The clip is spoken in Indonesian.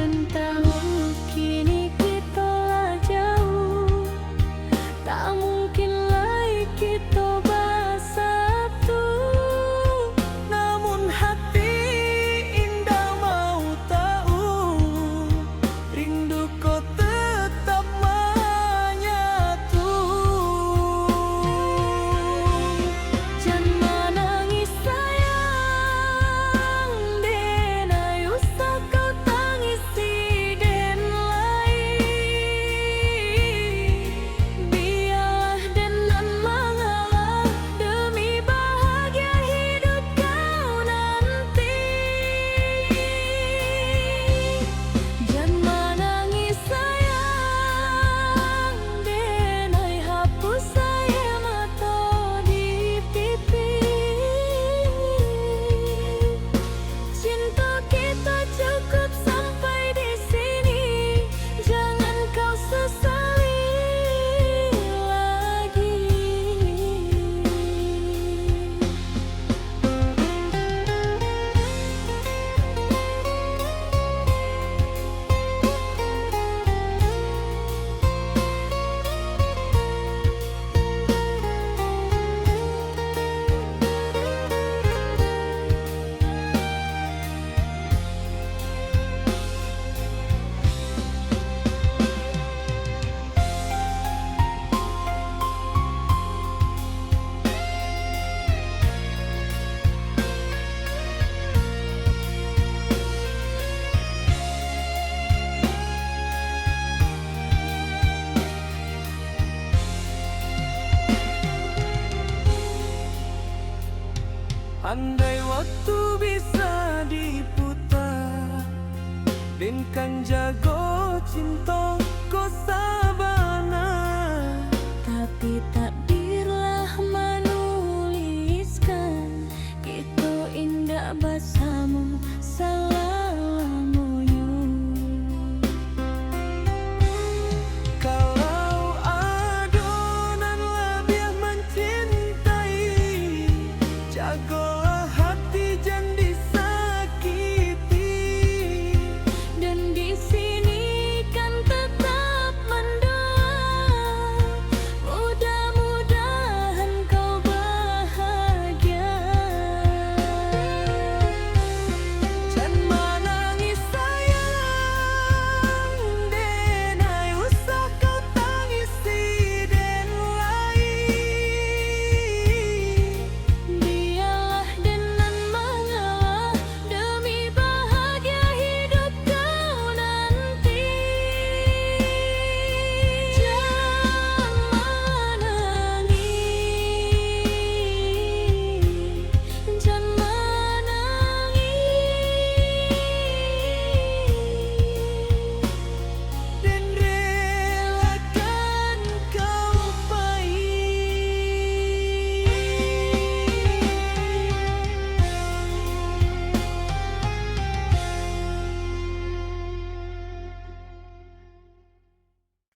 dan tahun kini kita lah jauh, tak mungkin lagi kita bersatu. Namun hati indah mau tahu, rinduku tetap menyatu. Jangan menangis sayang, den ayo usah kau tangisi den lain. Biarlah den nan mengalah demi bahagia hidup kau nanti. Jangan menangis sayang, den ay hapus air mata di pipi. Cinta kita cukup sampai di sini, jangan kau sesali lagi. Andai waktu bisa diputar, den kan jago cinta ko